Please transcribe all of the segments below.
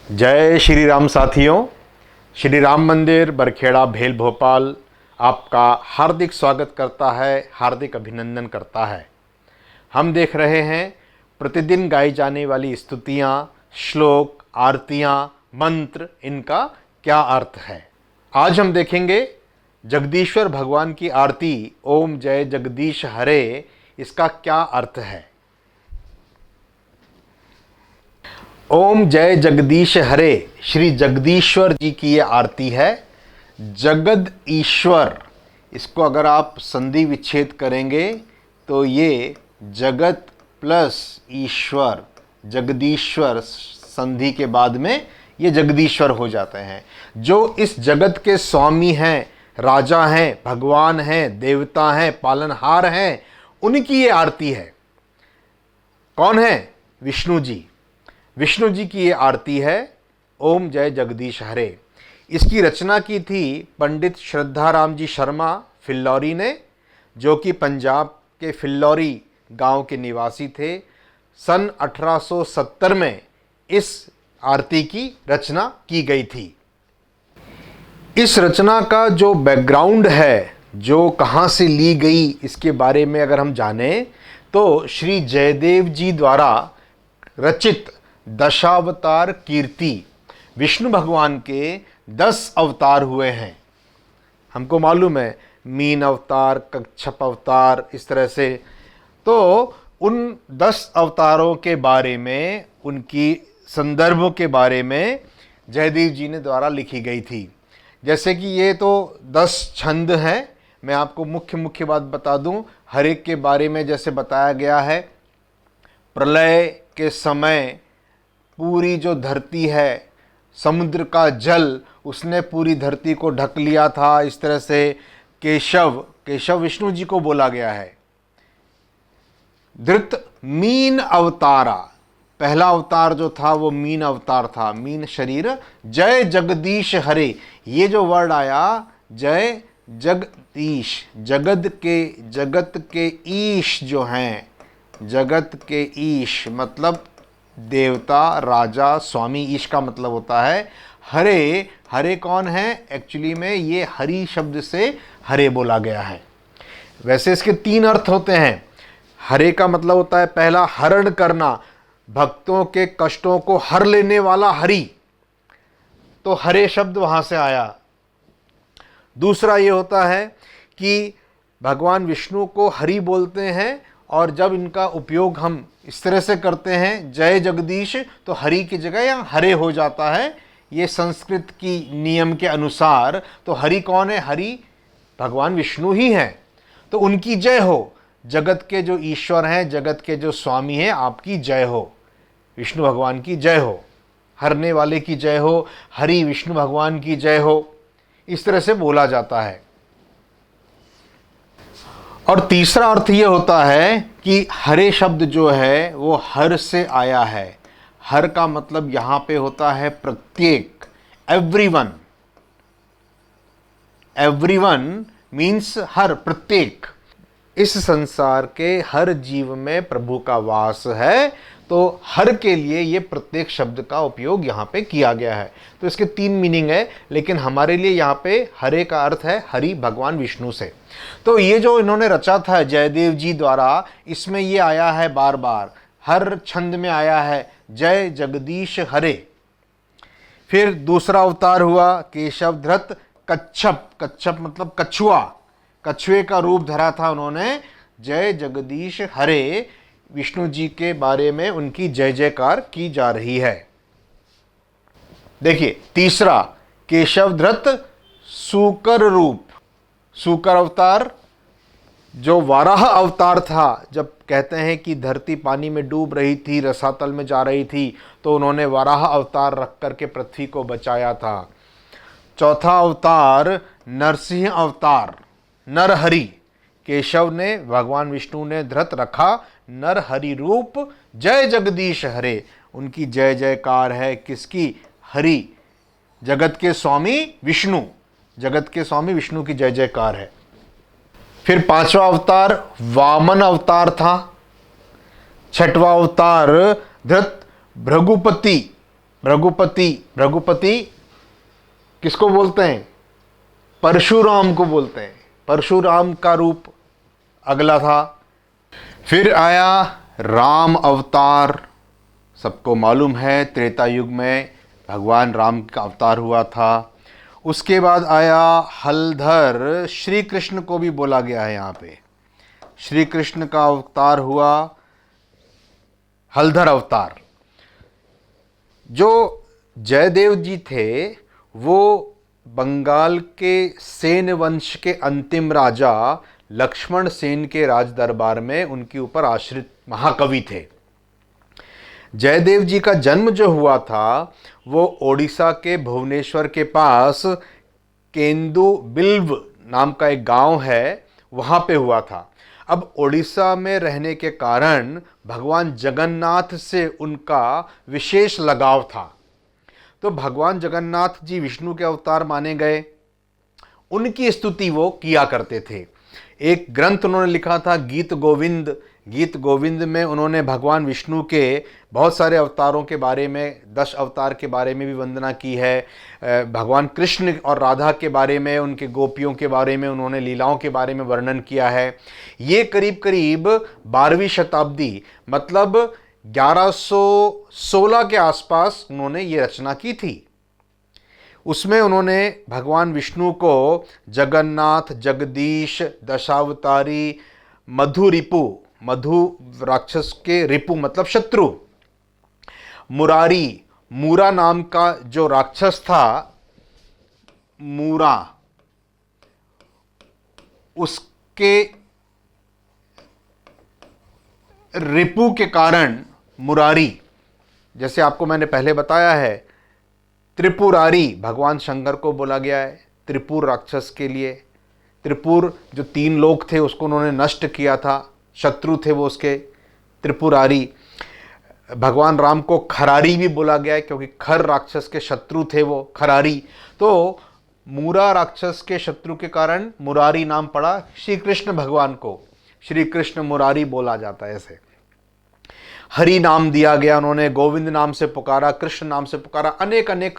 जय श्री राम साथियों। श्री राम मंदिर बरखेड़ा भेल भोपाल आपका हार्दिक स्वागत करता है, हार्दिक अभिनंदन करता है। हम देख रहे हैं प्रतिदिन गाई जाने वाली स्तुतियाँ, श्लोक, आरतियाँ, मंत्र, इनका क्या अर्थ है। आज हम देखेंगे जगदीश्वर भगवान की आरती ओम जय जगदीश हरे, इसका क्या अर्थ है। ओम जय जगदीश हरे श्री जगदीश्वर जी की ये आरती है। जगद ईश्वर, इसको अगर आप संधि विच्छेद करेंगे तो ये जगत प्लस ईश्वर, जगदीश्वर संधि के बाद में ये जगदीश्वर हो जाते हैं। जो इस जगत के स्वामी हैं, राजा हैं, भगवान हैं, देवता हैं, पालनहार हैं, उनकी ये आरती है। कौन है? विष्णु जी। विष्णु जी की ये आरती है ओम जय जगदीश हरे। इसकी रचना की थी पंडित श्रद्धाराम जी शर्मा फिल्लौरी ने, जो कि पंजाब के फिल्लौरी गांव के निवासी थे। सन 1870 में इस आरती की रचना की गई थी। इस रचना का जो बैकग्राउंड है, जो कहाँ से ली गई, इसके बारे में अगर हम जानें तो श्री जयदेव जी द्वारा रचित दशावतार कीर्ति, विष्णु भगवान के 10 अवतार हुए हैं। हमको मालूम है मीन अवतार, कच्छप अवतार, इस तरह से। तो उन 10 अवतारों के बारे में, उनकी संदर्भों के बारे में जयदेव जी ने द्वारा लिखी गई थी। जैसे कि ये तो 10 छंद हैं। मैं आपको मुख्य बात बता दूं, हर एक के बारे में जैसे बताया गया है। प्रलय के समय पूरी जो धरती है, समुद्र का जल, उसने पूरी धरती को ढक लिया था। इस तरह से केशव विष्णु जी को बोला गया है। धृत मीन अवतारा, पहला अवतार जो था वो मीन अवतार था, मीन शरीर। जय जगदीश हरे, ये जो वर्ड आया जय जगदीश, जगत के ईश जो हैं, जगत के ईश मतलब देवता, राजा, स्वामी। ईश का मतलब होता है हरे। हरे कौन है? एक्चुअली में ये हरि शब्द से हरे बोला गया है। वैसे इसके 3 अर्थ होते हैं। हरे का मतलब होता है पहला हरण करना, भक्तों के कष्टों को हर लेने वाला हरि, तो हरे शब्द वहां से आया। दूसरा ये होता है कि भगवान विष्णु को हरि बोलते हैं, और जब इनका उपयोग हम इस तरह से करते हैं जय जगदीश, तो हरि की जगह यहाँ हरे हो जाता है। ये संस्कृत की नियम के अनुसार। तो हरि कौन है? हरि भगवान विष्णु ही हैं। तो उनकी जय हो, जगत के जो ईश्वर हैं, जगत के जो स्वामी हैं, आपकी जय हो, विष्णु भगवान की जय हो, हरने वाले की जय हो, हरि विष्णु भगवान की जय हो, इस तरह से बोला जाता है। और तीसरा अर्थ ये होता है कि हरे शब्द जो है वो हर से आया है। हर का मतलब यहां पे होता है प्रत्येक, एवरीवन। एवरीवन मीन्स हर, प्रत्येक। इस संसार के हर जीव में प्रभु का वास है, तो हर के लिए ये प्रत्येक शब्द का उपयोग यहाँ पे किया गया है। तो इसके 3 मीनिंग है, लेकिन हमारे लिए यहाँ पे हरे का अर्थ है हरि, भगवान विष्णु से। तो ये जो इन्होंने रचा था जयदेव जी द्वारा, इसमें ये आया है बार बार, हर छंद में आया है जय जगदीश हरे। फिर दूसरा अवतार हुआ केशव धृत कच्छप। कच्छप मतलब कछुआ, कछुए का रूप धरा था उन्होंने। जय जगदीश हरे, विष्णु जी के बारे में उनकी जय जयकार की जा रही है। देखिए तीसरा केशव धृत सूकर रूप। सूकर अवतार जो वाराह अवतार था, जब कहते हैं कि धरती पानी में डूब रही थी, रसातल में जा रही थी, तो उन्होंने वाराह अवतार रख करके पृथ्वी को बचाया था। चौथा अवतार नरसिंह अवतार, नरहरि। केशव ने, भगवान विष्णु ने धृत रखा नरहरि रूप। जय जगदीश हरे, उनकी जय जयकार है। किसकी? हरि, जगत के स्वामी विष्णु, जगत के स्वामी विष्णु की जय जयकार है। फिर 5वां अवतार वामन अवतार था। 6वां अवतार धृत भृगुपति, भृगुपति, भृगुपति किसको बोलते हैं? परशुराम को बोलते हैं। परशुराम का रूप अगला था। फिर आया राम अवतार। सबको मालूम है त्रेता युग में भगवान राम का अवतार हुआ था। उसके बाद आया हलधर। श्री कृष्ण को भी बोला गया है यहाँ पे। श्री कृष्ण का अवतार हुआ हलधर अवतार। जो जयदेव जी थे वो बंगाल के सेन वंश के अंतिम राजा लक्ष्मण सेन के राज दरबार में उनके ऊपर आश्रित महाकवि थे। जयदेव जी का जन्म जो हुआ था वो ओडिशा के भुवनेश्वर के पास केंदु बिल्व नाम का एक गांव है, वहां पे हुआ था। अब ओडिशा में रहने के कारण भगवान जगन्नाथ से उनका विशेष लगाव था। तो भगवान जगन्नाथ जी विष्णु के अवतार माने गए। उनकी स्तुति वो किया करते थे। एक ग्रंथ उन्होंने लिखा था गीत गोविंद। गीत गोविंद में उन्होंने भगवान विष्णु के बहुत सारे अवतारों के बारे में, 10 अवतार के बारे में भी वंदना की है। भगवान कृष्ण और राधा के बारे में, उनके गोपियों के बारे में, उन्होंने लीलाओं के बारे में वर्णन किया है। ये करीब करीब 12वीं शताब्दी मतलब 1116 के आसपास उन्होंने ये रचना की थी। उसमें उन्होंने भगवान विष्णु को जगन्नाथ, जगदीश, दशावतारी, मधु रिपु, मधु राक्षस के रिपु मतलब शत्रु, मुरारी, मूरा नाम का जो राक्षस था, मूरा, उसके रिपु के कारण मुरारी, जैसे आपको मैंने पहले बताया है त्रिपुरारी भगवान शंकर को बोला गया है त्रिपुर राक्षस के लिए। त्रिपुर जो 3 लोग थे उसको उन्होंने नष्ट किया था, शत्रु थे वो उसके, त्रिपुरारी। भगवान राम को खरारी भी बोला गया है क्योंकि खर राक्षस के शत्रु थे वो, खरारी। तो मूरा राक्षस के शत्रु के कारण मुरारी नाम पड़ा श्री कृष्ण भगवान को। श्री कृष्ण मुरारी बोला जाता है ऐसे। हरि नाम दिया गया उन्होंने, गोविंद नाम से पुकारा, कृष्ण नाम से पुकारा। अनेक अनेक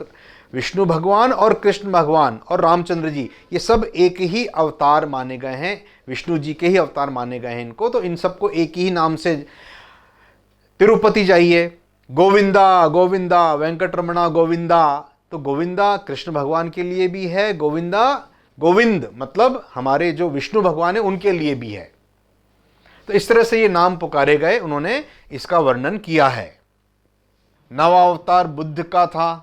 विष्णु भगवान और कृष्ण भगवान और रामचंद्र जी ये सब एक ही अवतार माने गए हैं, विष्णु जी के ही अवतार माने गए हैं इनको। तो इन सबको एक ही नाम से, तिरुपति जाइए गोविंदा गोविंदा, वेंकटरमणा गोविंदा, तो गोविंदा कृष्ण भगवान के लिए भी है, गोविंदा गोविंद मतलब हमारे जो विष्णु भगवान है उनके लिए भी है। तो इस तरह से ये नाम पुकारे गए, उन्होंने इसका वर्णन किया है। नवा अवतार बुद्ध का था,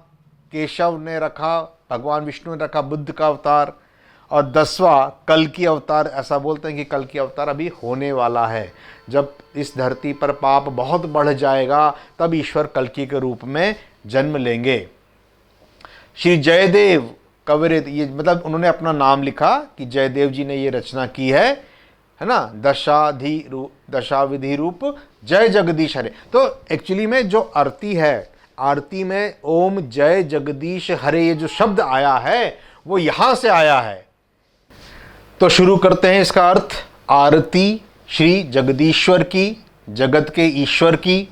केशव ने रखा, भगवान विष्णु ने रखा बुद्ध का अवतार। और 10वां कल की अवतार, ऐसा बोलते हैं कि कल की अवतार अभी होने वाला है। जब इस धरती पर पाप बहुत बढ़ जाएगा तब ईश्वर कल्कि के रूप में जन्म लेंगे। श्री जयदेव कविरेद, ये मतलब उन्होंने अपना नाम लिखा कि जयदेव जी ने ये रचना की है ना, दशाविधि रूप जय जगदीश हरे। तो एक्चुअली में जो आरती है, आरती में ओम जय जगदीश हरे ये जो शब्द आया है वो यहां से आया है। तो शुरू करते हैं इसका अर्थ। आरती श्री जगदीश्वर की, जगत के ईश्वर की।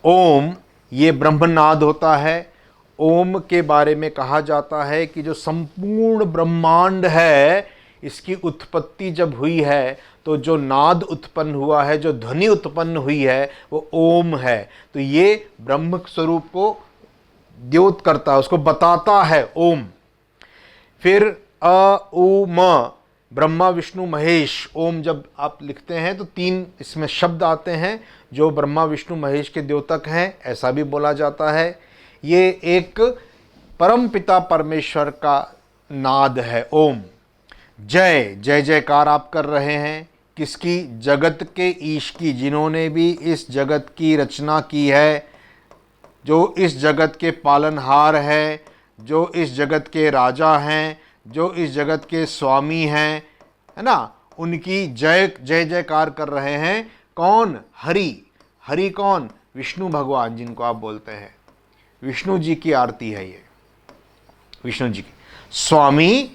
ओम ये ब्रह्मनाद होता है। ओम के बारे में कहा जाता है कि जो संपूर्ण ब्रह्मांड है इसकी उत्पत्ति जब हुई है तो जो नाद उत्पन्न हुआ है, जो ध्वनि उत्पन्न हुई है वो ओम है। तो ये ब्रह्म स्वरूप को द्योत करता है, उसको बताता है ओम। फिर अ उ म, ब्रह्मा विष्णु महेश। ओम जब आप लिखते हैं तो 3 इसमें शब्द आते हैं जो ब्रह्मा विष्णु महेश के द्योतक हैं, ऐसा भी बोला जाता है। ये एक परम पिता परमेश्वर का नाद है ओम। जय जय जयकार आप कर रहे हैं किसकी? जगत के ईश की, जिन्होंने भी इस जगत की रचना की है, जो इस जगत के पालनहार हैं, जो इस जगत के राजा हैं, जो इस जगत के स्वामी हैं, है ना, उनकी जय जय जयकार कर रहे हैं। कौन? हरि। हरि कौन? विष्णु भगवान जिनको आप बोलते हैं। विष्णु जी की आरती है ये, विष्णु जी की। स्वामी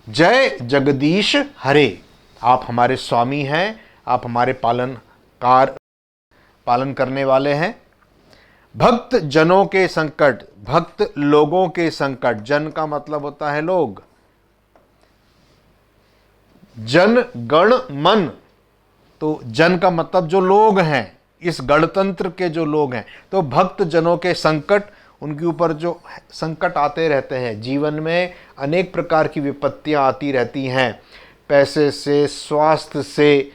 जय जगदीश हरे, आप हमारे स्वामी हैं, आप हमारे पालन करने वाले हैं। भक्त जनों के संकट, भक्त लोगों के संकट, जन का मतलब होता है लोग, जन गण मन, तो जन का मतलब जो लोग हैं, इस गणतंत्र के जो लोग हैं। तो भक्त जनों के संकट, उनके ऊपर जो संकट आते रहते हैं, जीवन में अनेक प्रकार की विपत्तियां आती रहती हैं, पैसे से, स्वास्थ्य से,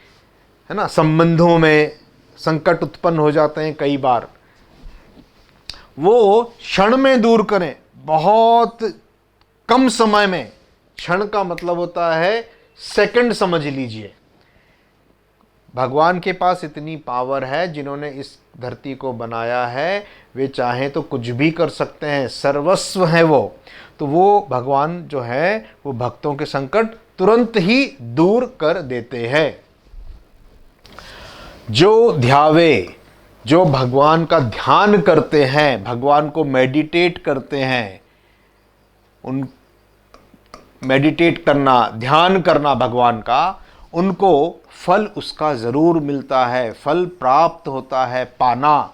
है ना, संबंधों में संकट उत्पन्न हो जाते हैं कई बार, वो क्षण में दूर करें, बहुत कम समय में। क्षण का मतलब होता है सेकंड समझ लीजिए। भगवान के पास इतनी पावर है, जिन्होंने इस धरती को बनाया है, वे चाहें तो कुछ भी कर सकते हैं, सर्वस्व है वो। तो वो भगवान जो है वो भक्तों के संकट तुरंत ही दूर कर देते हैं। जो ध्यावे, जो भगवान का ध्यान करते हैं, भगवान को मेडिटेट करते हैं, उन मेडिटेट करना, ध्यान करना भगवान का, उनको फल उसका ज़रूर मिलता है, फल प्राप्त होता है, पाना,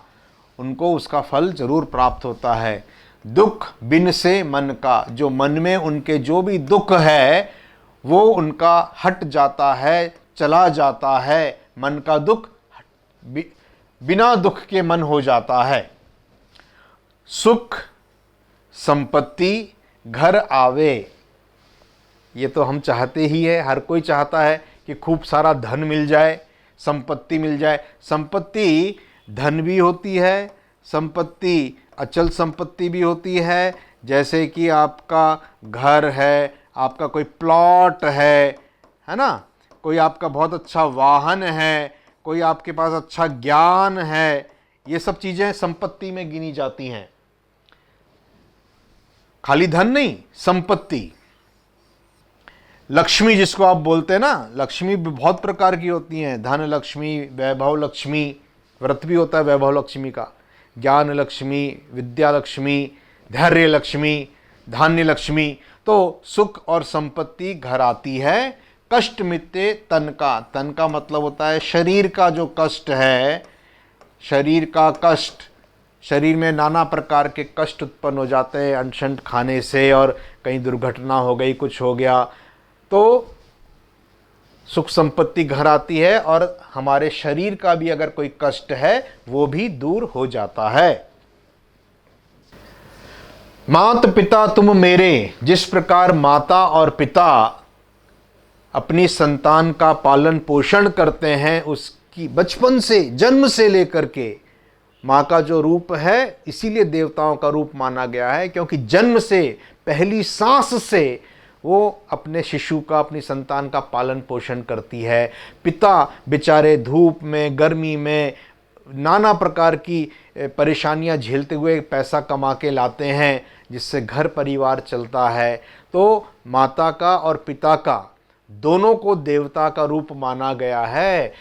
उनको उसका फल ज़रूर प्राप्त होता है। दुख बिन से मन का, जो मन में उनके जो भी दुख है वो उनका हट जाता है, चला जाता है। मन का दुख बिना दुख के मन हो जाता है। सुख संपत्ति घर आवे, ये तो हम चाहते ही है, हर कोई चाहता है कि खूब सारा धन मिल जाए, संपत्ति मिल जाए। संपत्ति धन भी होती है, संपत्ति अचल संपत्ति भी होती है, जैसे कि आपका घर है, आपका कोई प्लॉट है ना, कोई आपका बहुत अच्छा वाहन है, कोई आपके पास अच्छा ज्ञान है, ये सब चीज़ें संपत्ति में गिनी जाती हैं। खाली धन नहीं, संपत्ति। लक्ष्मी जिसको आप बोलते हैं ना, लक्ष्मी भी बहुत प्रकार की होती हैं, धन लक्ष्मी, वैभव लक्ष्मी, व्रत भी होता है वैभव लक्ष्मी का, ज्ञान लक्ष्मी, विद्या लक्ष्मी, धैर्य लक्ष्मी, धान्य लक्ष्मी। तो सुख और संपत्ति घर आती है। कष्ट मिटते तन का, तन का मतलब होता है शरीर का जो कष्ट है, शरीर का कष्ट, शरीर में नाना प्रकार के कष्ट उत्पन्न हो जाते हैं अनशन खाने से, और कहीं दुर्घटना हो गई, कुछ हो गया, तो सुख संपत्ति घर आती है, और हमारे शरीर का भी अगर कोई कष्ट है वो भी दूर हो जाता है। मात पिता तुम मेरे, जिस प्रकार माता और पिता अपनी संतान का पालन पोषण करते हैं, उसकी बचपन से, जन्म से लेकर के, माँ का जो रूप है, इसीलिए देवताओं का रूप माना गया है, क्योंकि जन्म से, पहली सांस से वो अपने शिशु का, अपनी संतान का पालन पोषण करती है। पिता बेचारे धूप में, गर्मी में, नाना प्रकार की परेशानियां झेलते हुए पैसा कमा के लाते हैं, जिससे घर परिवार चलता है। तो माता का और पिता का, दोनों को देवता का रूप माना गया है।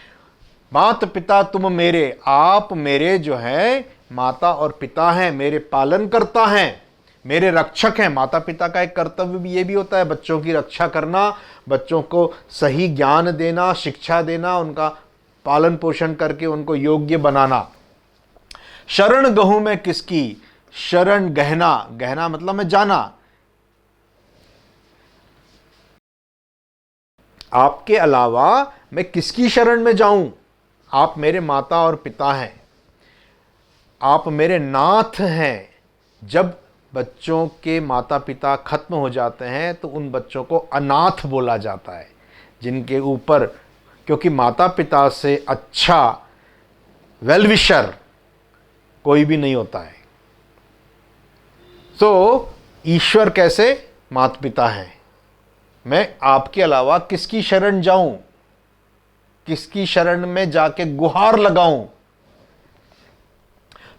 मात पिता तुम मेरे, आप मेरे जो है माता और पिता हैं, मेरे पालन करता हैं, मेरे रक्षक हैं। माता पिता का एक कर्तव्य भी ये भी होता है, बच्चों की रक्षा करना, बच्चों को सही ज्ञान देना, शिक्षा देना, उनका पालन पोषण करके उनको योग्य बनाना। शरण गहूं मैं किसकी, शरण गहना, गहना मतलब मैं जाना, आपके अलावा मैं किसकी शरण में जाऊं। आप मेरे माता और पिता हैं, आप मेरे नाथ हैं। जब बच्चों के माता पिता खत्म हो जाते हैं तो उन बच्चों को अनाथ बोला जाता है, जिनके ऊपर, क्योंकि माता पिता से अच्छा वेलविशर कोई भी नहीं होता है। तो ईश्वर कैसे माता पिता हैं, मैं आपके अलावा किसकी शरण जाऊं, किसकी शरण में जाके गुहार लगाऊं।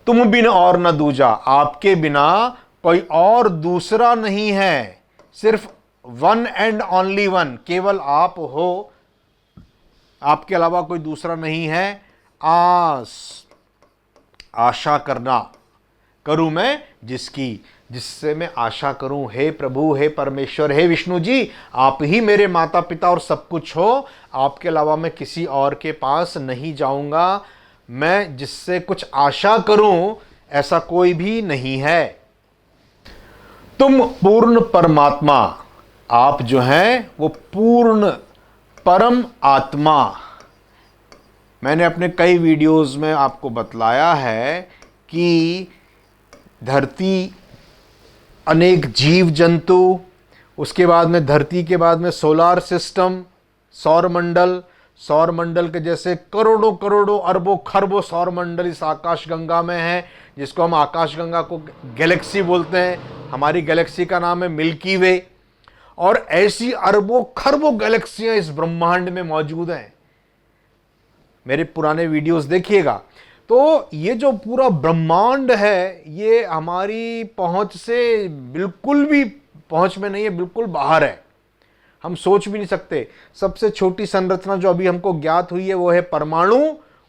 तुम बिन और न दूजा, आपके बिना कोई और दूसरा नहीं है, सिर्फ वन एंड ओनली वन, केवल आप हो, आपके अलावा कोई दूसरा नहीं है। आशा करना करूं मैं जिसकी, जिससे मैं आशा करूं। हे प्रभु, हे परमेश्वर, हे विष्णु जी, आप ही मेरे माता पिता और सब कुछ हो, आपके अलावा मैं किसी और के पास नहीं जाऊंगा। मैं जिससे कुछ आशा करूं, ऐसा कोई भी नहीं है। तुम पूर्ण परमात्मा, आप जो हैं वो पूर्ण परम आत्मा। मैंने अपने कई वीडियोस में आपको बतलाया है कि धरती, अनेक जीव जंतु, उसके बाद में धरती के बाद में सोलार सिस्टम, सौरमंडल, सौरमंडल के जैसे करोड़ों करोड़ों अरबों खरबों सौरमंडल इस आकाश गंगा में हैं, जिसको हम आकाश गंगा को गैलेक्सी बोलते हैं। हमारी गैलेक्सी का नाम है मिल्की वे। और ऐसी अरबों खरबों गैलेक्सियां इस ब्रह्मांड में मौजूद हैं। मेरे पुराने वीडियोस देखिएगा। तो ये जो पूरा ब्रह्मांड है ये हमारी पहुंच से बिल्कुल भी पहुंच में नहीं है, बिल्कुल बाहर है। हम सोच भी नहीं सकते। सबसे छोटी संरचना जो अभी हमको ज्ञात हुई है वो है परमाणु,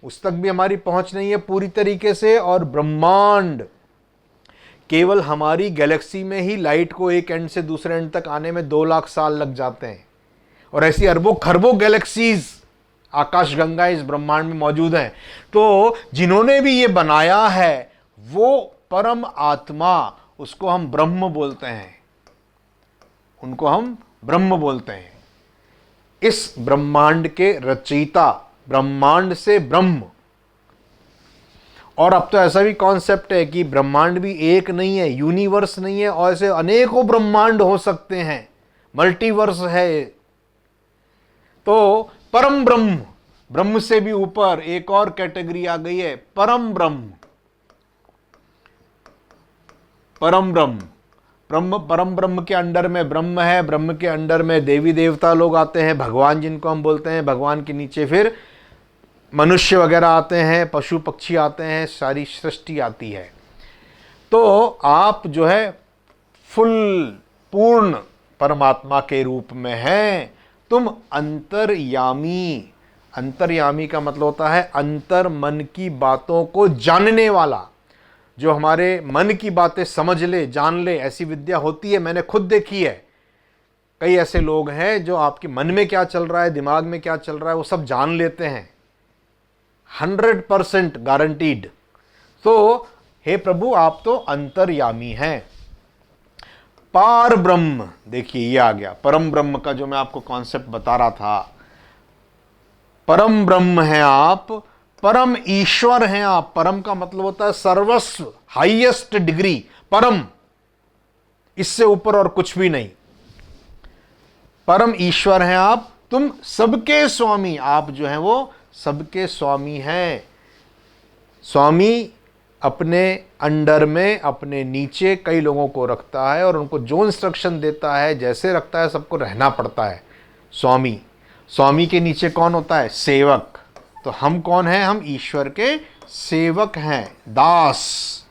उस तक भी हमारी पहुंच नहीं है पूरी तरीके से। और ब्रह्मांड, केवल हमारी गैलेक्सी में ही लाइट को एक एंड से दूसरे एंड तक आने में 2 लाख साल लग जाते हैं। और ऐसी अरबों खरबों गैलेक्सीज, आकाश गंगा इस ब्रह्मांड में मौजूद हैं। तो जिन्होंने भी ये बनाया है वो परम आत्मा, उसको हम ब्रह्म बोलते हैं, उनको हम ब्रह्म बोलते हैं। इस ब्रह्मांड के रचयिता, ब्रह्मांड से ब्रह्म। और अब तो ऐसा भी कॉन्सेप्ट है कि ब्रह्मांड भी एक नहीं है, यूनिवर्स नहीं है, और ऐसे अनेकों ब्रह्मांड हो सकते हैं, मल्टीवर्स है। तो परम ब्रह्म, ब्रह्म से भी ऊपर एक और कैटेगरी आ गई है, परम ब्रह्म। परम ब्रह्म, परम ब्रह्म के अंडर में ब्रह्म है, ब्रह्म के अंडर में देवी देवता लोग आते हैं, भगवान जिनको हम बोलते हैं, भगवान के नीचे फिर मनुष्य वगैरह आते हैं, पशु पक्षी आते हैं, सारी सृष्टि आती है। तो आप जो है फुल पूर्ण परमात्मा के रूप में हैं। तुम अंतर्यामी, अंतर्यामी का मतलब होता है अंतर मन की बातों को जानने वाला, जो हमारे मन की बातें समझ ले, जान ले। ऐसी विद्या होती है, मैंने खुद देखी है। कई ऐसे लोग हैं जो आपके मन में क्या चल रहा है, दिमाग में क्या चल रहा है, वो सब जान लेते हैं, 100% गारंटीड। तो हे प्रभु, आप तो अंतर्यामी हैं। पार ब्रह्म, देखिए ये आ गया परम ब्रह्म का जो मैं आपको कॉन्सेप्ट बता रहा था। परम ब्रह्म हैं आप, परम ईश्वर हैं आप। परम का मतलब होता है सर्वस्व, हाईएस्ट डिग्री, परम, इससे ऊपर और कुछ भी नहीं। परम ईश्वर हैं आप, तुम सबके स्वामी। आप जो हैं वो सबके स्वामी हैं। स्वामी अपने अंडर में, अपने नीचे कई लोगों को रखता है और उनको जो इंस्ट्रक्शन देता है, जैसे रखता है, सबको रहना पड़ता है। स्वामी, स्वामी के नीचे कौन होता है? सेवक। तो हम कौन हैं? हम ईश्वर के सेवक हैं। दास,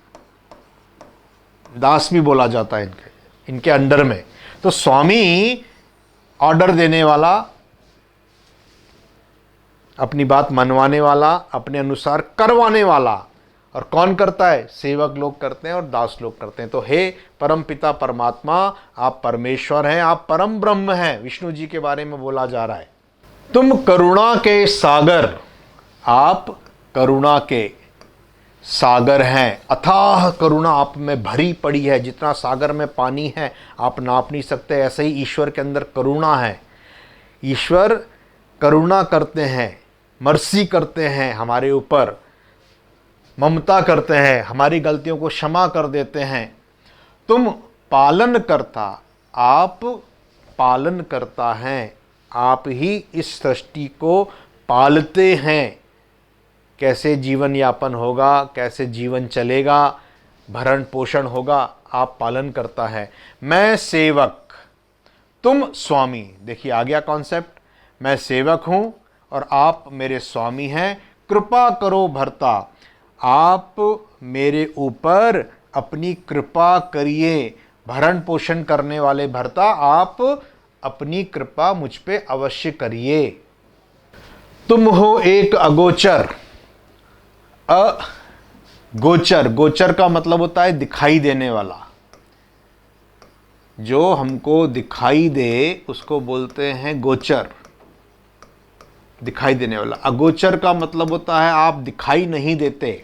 दास भी बोला जाता है इनके अंडर में। तो स्वामी ऑर्डर देने वाला, अपनी बात मनवाने वाला, अपने अनुसार करवाने वाला। और कौन करता है? सेवक लोग करते हैं और दास लोग करते हैं। तो हे परम पिता परमात्मा, आप परमेश्वर हैं, आप परम ब्रह्म हैं। विष्णु जी के बारे में बोला जा रहा है। तुम करुणा के सागर, आप करुणा के सागर हैं। अथाह करुणा आप में भरी पड़ी है। जितना सागर में पानी है आप नाप नहीं सकते, ऐसे ही ईश्वर के अंदर करुणा है। ईश्वर करुणा करते हैं, मर्सी करते हैं हमारे ऊपर, ममता करते हैं, हमारी गलतियों को क्षमा कर देते हैं। तुम पालन करता, आप पालन करता हैं। आप ही इस सृष्टि को पालते हैं। कैसे जीवन यापन होगा, कैसे जीवन चलेगा, भरण पोषण होगा, आप पालन करता है। मैं सेवक, तुम स्वामी। देखिए आ गया कॉन्सेप्ट। मैं सेवक हूं और आप मेरे स्वामी हैं। कृपा करो भर्ता, आप मेरे ऊपर अपनी कृपा करिए। भरण पोषण करने वाले भर्ता, आप अपनी कृपा मुझ पे अवश्य करिए। तुम हो एक अगोचर। अगोचर, गोचर का मतलब होता है दिखाई देने वाला। जो हमको दिखाई दे उसको बोलते हैं गोचर, दिखाई देने वाला। अगोचर का मतलब होता है आप दिखाई नहीं देते।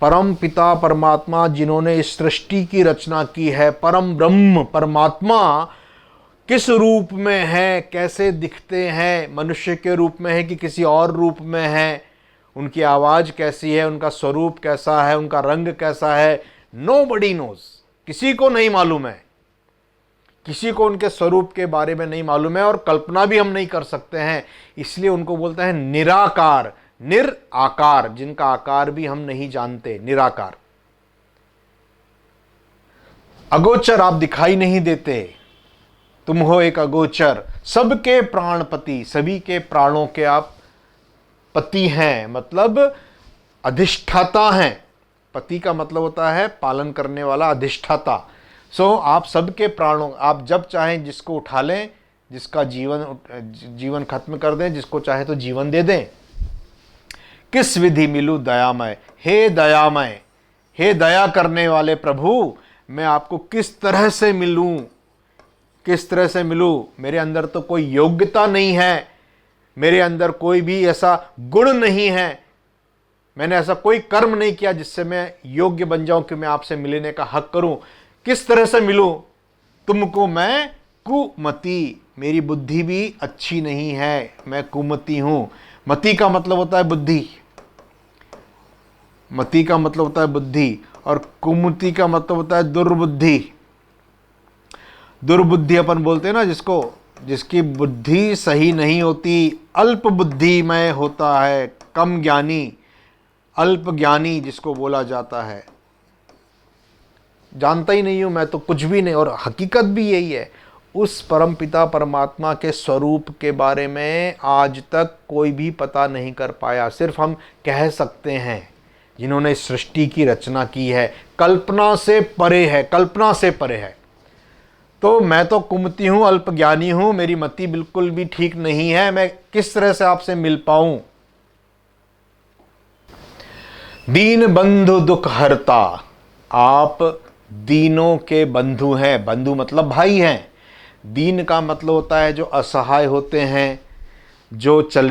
परम पिता परमात्मा जिन्होंने इस सृष्टि की रचना की है, परम ब्रह्म परमात्मा किस रूप में है, कैसे दिखते हैं, मनुष्य के रूप में है कि किसी और रूप में है, उनकी आवाज़ कैसी है, उनका स्वरूप कैसा है, उनका रंग कैसा है, नोबडी नोज, किसी को नहीं मालूम है, किसी को उनके स्वरूप के बारे में नहीं मालूम है और कल्पना भी हम नहीं कर सकते हैं। इसलिए उनको बोलते हैं निराकार, निर आकार, जिनका आकार भी हम नहीं जानते, निराकार। अगोचर, आप दिखाई नहीं देते, तुम हो एक अगोचर, सबके प्राणपति, सभी के प्राणों के आप पति हैं, मतलब अधिष्ठाता हैं। पति का मतलब होता है पालन करने वाला, अधिष्ठाता। आप सबके प्राणों, आप जब चाहें जिसको उठा लें, जिसका जीवन खत्म कर दें, जिसको चाहे तो जीवन दे दें। किस विधि मिलूं दयामय, हे दयामय, हे दया करने वाले प्रभु, मैं आपको किस तरह से मिलूं, किस तरह से मिलूं। मेरे अंदर तो कोई योग्यता नहीं है, मेरे अंदर कोई भी ऐसा गुण नहीं है, मैंने ऐसा कोई कर्म नहीं किया जिससे मैं योग्य बन जाऊं कि मैं आपसे मिलने का हक करूं। किस तरह से मिलूं तुमको, मैं कुमति, मेरी बुद्धि भी अच्छी नहीं है, मैं कुमति हूं। मति का मतलब होता है बुद्धि, मति का मतलब होता है बुद्धि, और कुमति का मतलब होता है दुर्बुद्धि। दुर्बुद्धि अपन बोलते हैं ना जिसको, जिसकी बुद्धि सही नहीं होती, अल्प बुद्धिमय होता है, कम ज्ञानी, अल्प ज्ञानी जिसको बोला जाता है। जानता ही नहीं हूं मैं तो कुछ भी नहीं, और हकीकत भी यही है। उस परमपिता परमात्मा के स्वरूप के बारे में आज तक कोई भी पता नहीं कर पाया। सिर्फ हम कह सकते हैं, जिन्होंने सृष्टि की रचना की है, कल्पना से परे है, कल्पना से परे है। तो मैं तो कुमति हूं, अल्पज्ञानी हूं, मेरी मति बिल्कुल भी ठीक नहीं है, मैं किस तरह से आपसे मिल पाऊं। दीन बंधु दुख हरता, आप दीनों के बंधु हैं, बंधु मतलब भाई हैं। दीन का मतलब होता है जो असहाय होते हैं, जो चल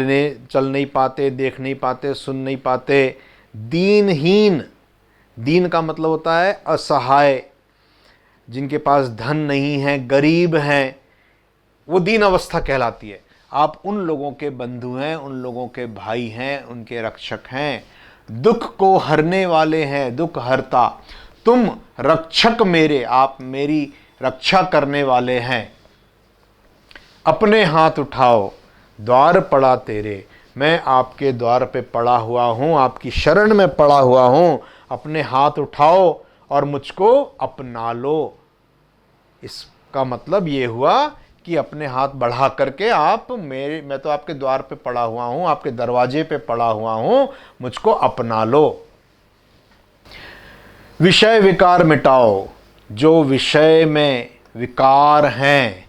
नहीं पाते, देख नहीं पाते, सुन नहीं पाते। दीनहीन, दीन का मतलब होता है असहाय, जिनके पास धन नहीं है, गरीब हैं, वो दीन अवस्था कहलाती है। आप उन लोगों के बंधु हैं, उन लोगों के भाई हैं, उनके रक्षक हैं, दुख को हरने वाले हैं, दुख हरता। तुम रक्षक मेरे, आप मेरी रक्षा करने वाले हैं। अपने हाथ उठाओ, द्वार पड़ा तेरे, मैं आपके द्वार पे पड़ा हुआ हूँ, आपकी शरण में पड़ा हुआ हूँ। अपने हाथ उठाओ और मुझको अपना लो। इसका मतलब ये हुआ कि अपने हाथ बढ़ा करके आप मैं तो आपके द्वार पे पड़ा हुआ हूँ, आपके दरवाजे पे पड़ा हुआ हूँ, मुझको अपना लो। विषय विकार मिटाओ, जो विषय में विकार हैं,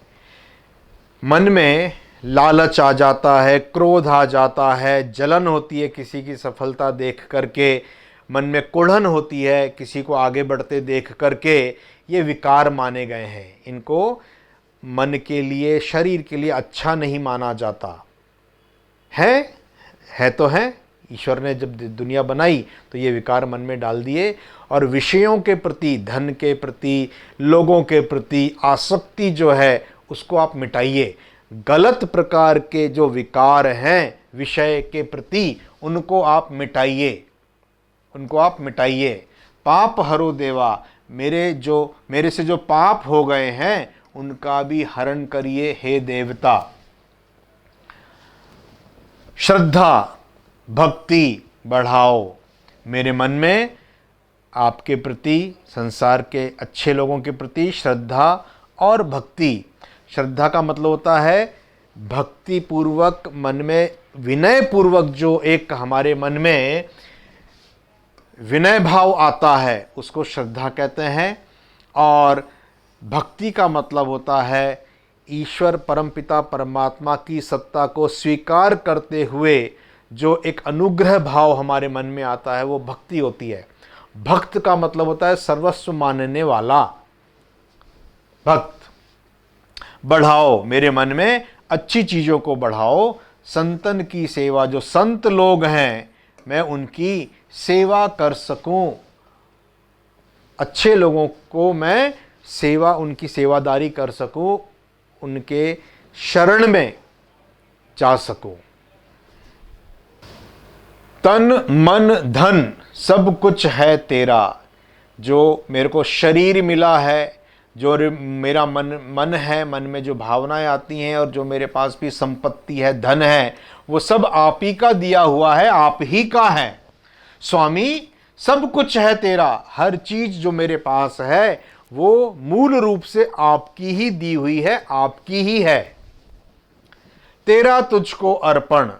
मन में लालच आ जाता है, क्रोध आ जाता है, जलन होती है किसी की सफलता देख करके, मन में कुढ़न होती है किसी को आगे बढ़ते देख करके, ये विकार माने गए हैं। इनको मन के लिए, शरीर के लिए अच्छा नहीं माना जाता है तो है। ईश्वर ने जब दुनिया बनाई तो ये विकार मन में डाल दिए, और विषयों के प्रति, धन के प्रति, लोगों के प्रति आसक्ति जो है उसको आप मिटाइए। गलत प्रकार के जो विकार हैं विषय के प्रति, उनको आप मिटाइए, उनको आप मिटाइए। पाप हरो देवा, मेरे से जो पाप हो गए हैं उनका भी हरण करिए हे देवता। श्रद्धा भक्ति बढ़ाओ, मेरे मन में आपके प्रति, संसार के अच्छे लोगों के प्रति श्रद्धा और भक्ति। श्रद्धा का मतलब होता है भक्ति पूर्वक, मन में विनय पूर्वक जो एक हमारे मन में विनय भाव आता है उसको श्रद्धा कहते हैं। और भक्ति का मतलब होता है ईश्वर परमपिता परमात्मा की सत्ता को स्वीकार करते हुए जो एक अनुग्रह भाव हमारे मन में आता है, वो भक्ति होती है। भक्त का मतलब होता है सर्वस्व मानने वाला भक्त। बढ़ाओ, मेरे मन में अच्छी चीज़ों को बढ़ाओ। संतन की सेवा, जो संत लोग हैं मैं उनकी सेवा कर सकूं, अच्छे लोगों को मैं सेवा, उनकी सेवादारी कर सकूं, उनके शरण में जा सकूं। तन मन धन सब कुछ है तेरा, जो मेरे को शरीर मिला है, जो मेरा मन है, मन में जो भावनाएं आती हैं और जो मेरे पास भी संपत्ति है, धन है, वो सब आप ही का दिया हुआ है, आप ही का है। स्वामी सब कुछ है तेरा, हर चीज जो मेरे पास है वो मूल रूप से आपकी ही दी हुई है, आपकी ही है। तेरा तुझको अर्पण,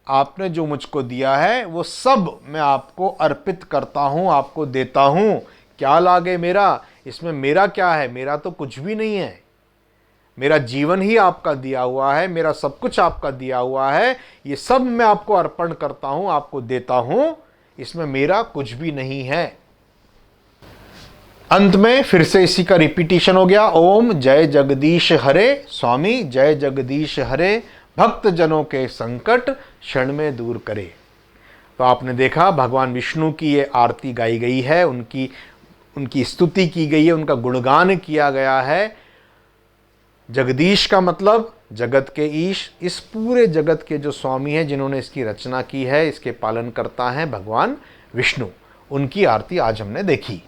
आपने जो मुझको दिया है वो सब मैं आपको अर्पित करता हूं, आपको देता हूं। क्या लागे मेरा, इसमें मेरा क्या है, मेरा तो कुछ भी नहीं है। मेरा जीवन ही आपका दिया हुआ है, मेरा सब कुछ आपका दिया हुआ है, ये सब मैं आपको अर्पण करता हूं, आपको देता हूं, इसमें मेरा कुछ भी नहीं है। अंत में फिर से इसी का रिपीटिशन हो गया, ओम जय जगदीश हरे। स्वामी जय जगदीश हरे, भक्त जनों के संकट क्षण में दूर करे। तो आपने देखा भगवान विष्णु की ये आरती गाई गई है, उनकी स्तुति की गई है, उनका गुणगान किया गया है। जगदीश का मतलब जगत के ईश, इस पूरे जगत के जो स्वामी हैं, जिन्होंने इसकी रचना की है, इसके पालन करता है भगवान विष्णु, उनकी आरती आज हमने देखी।